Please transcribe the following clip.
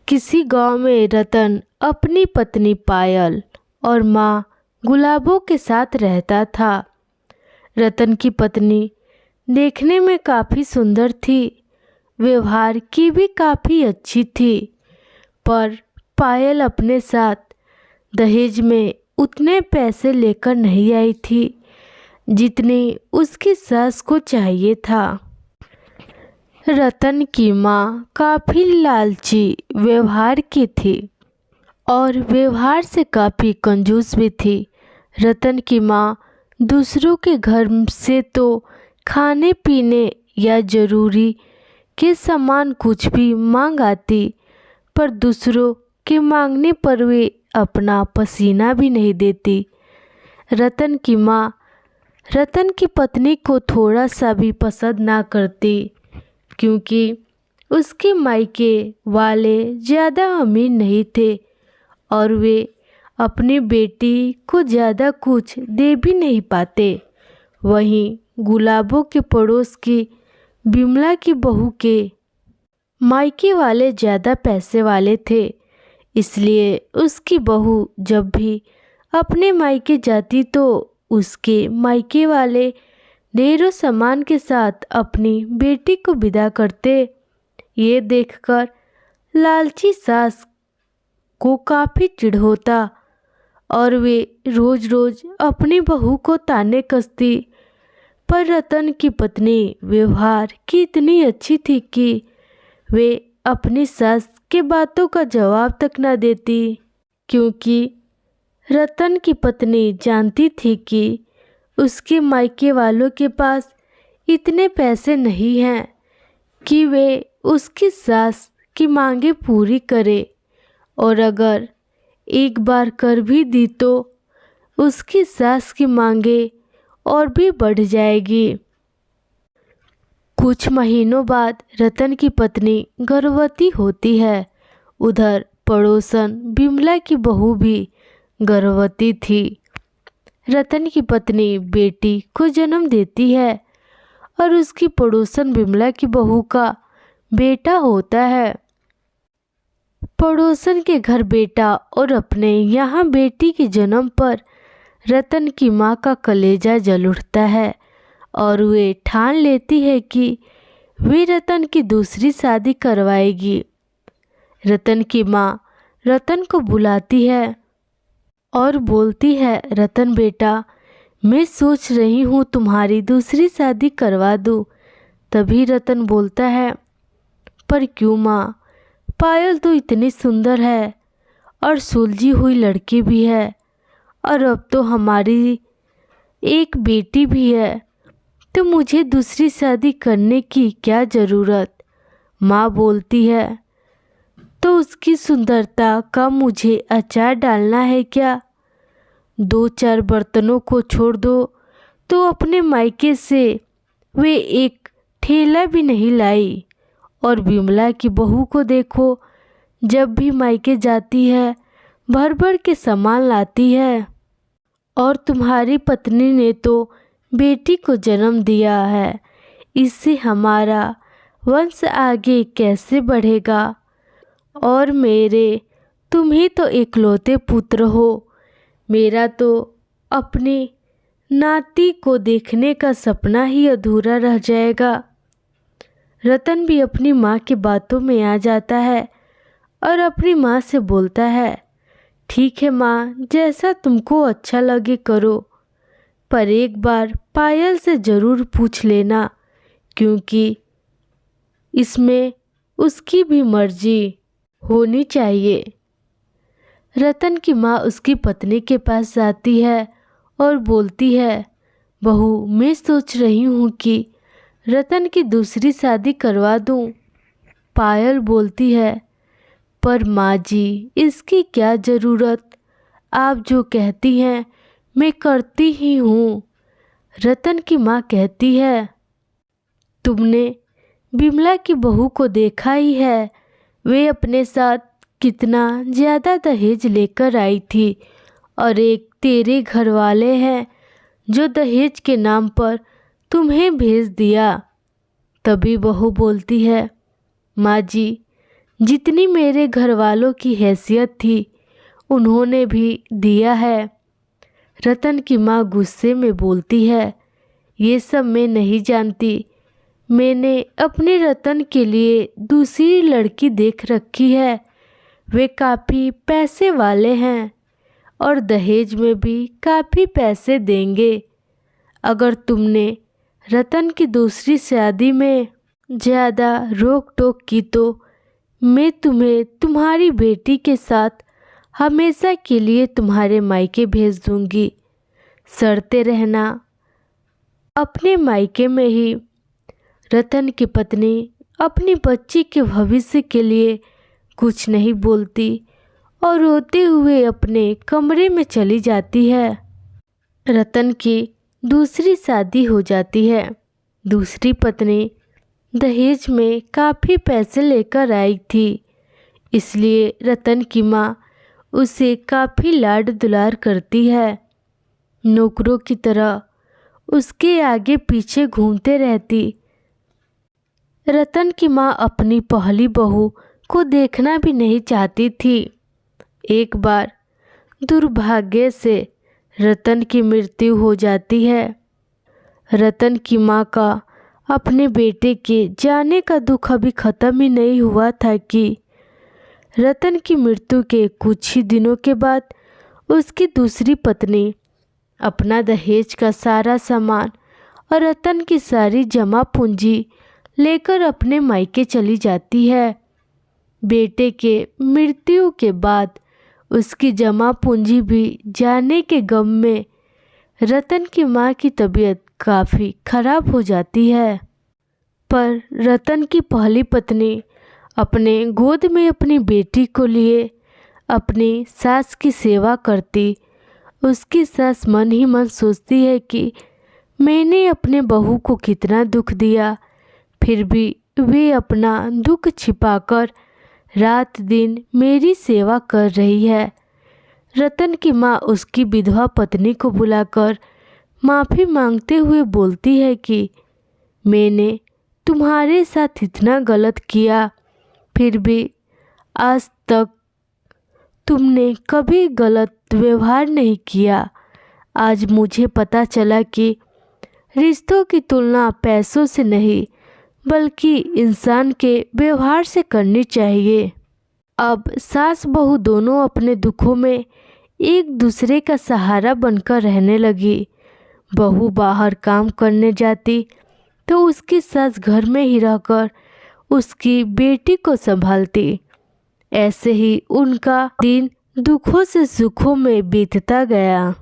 किसी गांव में रतन अपनी पत्नी पायल और माँ गुलाबों के साथ रहता था। रतन की पत्नी देखने में काफ़ी सुंदर थी, व्यवहार की भी काफ़ी अच्छी थी, पर पायल अपने साथ दहेज में उतने पैसे लेकर नहीं आई थी जितने उसकी सास को चाहिए था। रतन की माँ काफ़ी लालची व्यवहार की थी और व्यवहार से काफ़ी कंजूस भी थी। रतन की माँ दूसरों के घर से तो खाने पीने या ज़रूरी के सामान कुछ भी मांग आती, पर दूसरों के मांगने पर वे अपना पसीना भी नहीं देती। रतन की माँ रतन की पत्नी को थोड़ा सा भी पसंद ना करती, क्योंकि उसके मायके वाले ज़्यादा अमीर नहीं थे और वे अपनी बेटी को ज़्यादा कुछ दे भी नहीं पाते। वहीं गुलाबों के पड़ोस की बिमला की बहू के मायके वाले ज़्यादा पैसे वाले थे, इसलिए उसकी बहू जब भी अपने मायके जाती तो उसके मायके वाले ढेरों सामान के साथ अपनी बेटी को विदा करते। ये देखकर लालची सास को काफ़ी चिढ़ होता और वे रोज़ रोज़ अपनी बहू को ताने कसती, पर रतन की पत्नी व्यवहार की इतनी अच्छी थी कि वे अपनी सास के बातों का जवाब तक न देती, क्योंकि रतन की पत्नी जानती थी कि उसके मायके वालों के पास इतने पैसे नहीं हैं कि वे उसकी सास की मांगें पूरी करे, और अगर एक बार कर भी दी तो उसकी सास की मांगें और भी बढ़ जाएगी। कुछ महीनों बाद रतन की पत्नी गर्भवती होती है। उधर पड़ोसन बिमला की बहू भी गर्भवती थी। रतन की पत्नी बेटी को जन्म देती है और उसकी पड़ोसन बिमला की बहू का बेटा होता है। पड़ोसन के घर बेटा और अपने यहाँ बेटी के जन्म पर रतन की माँ का कलेजा जल उठता है और वे ठान लेती है कि वे रतन की दूसरी शादी करवाएगी। रतन की माँ रतन को बुलाती है और बोलती है, रतन बेटा, मैं सोच रही हूँ तुम्हारी दूसरी शादी करवा दूँ। तभी रतन बोलता है, पर क्यों माँ, पायल तो इतनी सुंदर है और सुलझी हुई लड़की भी है, और अब तो हमारी एक बेटी भी है, तो मुझे दूसरी शादी करने की क्या ज़रूरत। माँ बोलती है, तो उसकी सुंदरता का मुझे अचार डालना है क्या? 2-4 बर्तनों को छोड़ दो तो अपने मायके से वे एक ठेला भी नहीं लाई, और बिमला की बहू को देखो, जब भी मायके जाती है भर भर के सामान लाती है, और तुम्हारी पत्नी ने तो बेटी को जन्म दिया है, इससे हमारा वंश आगे कैसे बढ़ेगा? और तुम ही तो इकलौते पुत्र हो, मेरा तो अपनी नाती को देखने का सपना ही अधूरा रह जाएगा। रतन भी अपनी माँ की बातों में आ जाता है और अपनी माँ से बोलता है, ठीक है माँ, जैसा तुमको अच्छा लगे करो, पर एक बार पायल से ज़रूर पूछ लेना, क्योंकि इसमें उसकी भी मर्जी होनी चाहिए। रतन की माँ उसकी पत्नी के पास जाती है और बोलती है, बहू, मैं सोच रही हूँ कि रतन की दूसरी शादी करवा दूँ। पायल बोलती है, पर माँ जी, इसकी क्या ज़रूरत, आप जो कहती हैं मैं करती ही हूँ। रतन की माँ कहती है, तुमने बिमला की बहू को देखा ही है, वे अपने साथ कितना ज़्यादा दहेज लेकर आई थी, और एक तेरे घर वाले हैं जो दहेज के नाम पर तुम्हें भेज दिया। तभी बहू बोलती है, माँ जी, जितनी मेरे घर वालों की हैसियत थी उन्होंने भी दिया है। रतन की माँ गुस्से में बोलती है, ये सब मैं नहीं जानती। मैंने अपने रतन के लिए दूसरी लड़की देख रखी है। वे काफ़ी पैसे वाले हैं और दहेज में भी काफ़ी पैसे देंगे। अगर तुमने रतन की दूसरी शादी में ज़्यादा रोक टोक की तो मैं तुम्हें तुम्हारी बेटी के साथ हमेशा के लिए तुम्हारे मायके भेज दूंगी। सड़ते रहना अपने मायके में ही। रतन की पत्नी अपनी बच्ची के भविष्य के लिए कुछ नहीं बोलती और रोते हुए अपने कमरे में चली जाती है। रतन की दूसरी शादी हो जाती है। दूसरी पत्नी दहेज में काफ़ी पैसे लेकर आई थी, इसलिए रतन की माँ उसे काफ़ी लाड दुलार करती है। नौकरों की तरह उसके आगे पीछे घूमते रहती। रतन की माँ अपनी पहली बहू को देखना भी नहीं चाहती थी। एक बार दुर्भाग्य से रतन की मृत्यु हो जाती है। रतन की माँ का अपने बेटे के जाने का दुख अभी ख़त्म ही नहीं हुआ था कि रतन की मृत्यु के कुछ ही दिनों के बाद उसकी दूसरी पत्नी अपना दहेज का सारा सामान और रतन की सारी जमा पूंजी लेकर अपने मायके चली जाती है। बेटे के मृत्यु के बाद उसकी जमा पूंजी भी जाने के गम में रतन की माँ की तबीयत काफ़ी खराब हो जाती है। पर रतन की पहली पत्नी अपने गोद में अपनी बेटी को लिए अपनी सास की सेवा करती। उसकी सास मन ही मन सोचती है कि मैंने अपने बहू को कितना दुख दिया, फिर भी वे अपना दुख छिपाकर रात दिन मेरी सेवा कर रही है। रतन की माँ उसकी विधवा पत्नी को बुलाकर माफ़ी मांगते हुए बोलती है कि मैंने तुम्हारे साथ इतना गलत किया, फिर भी आज तक तुमने कभी गलत व्यवहार नहीं किया। आज मुझे पता चला कि रिश्तों की तुलना पैसों से नहीं बल्कि इंसान के व्यवहार से करनी चाहिए। अब सास बहू दोनों अपने दुखों में एक दूसरे का सहारा बनकर रहने लगी। बहू बाहर काम करने जाती तो उसकी सास घर में ही रहकर उसकी बेटी को संभालती। ऐसे ही उनका दिन दुखों से सुखों में बीतता गया।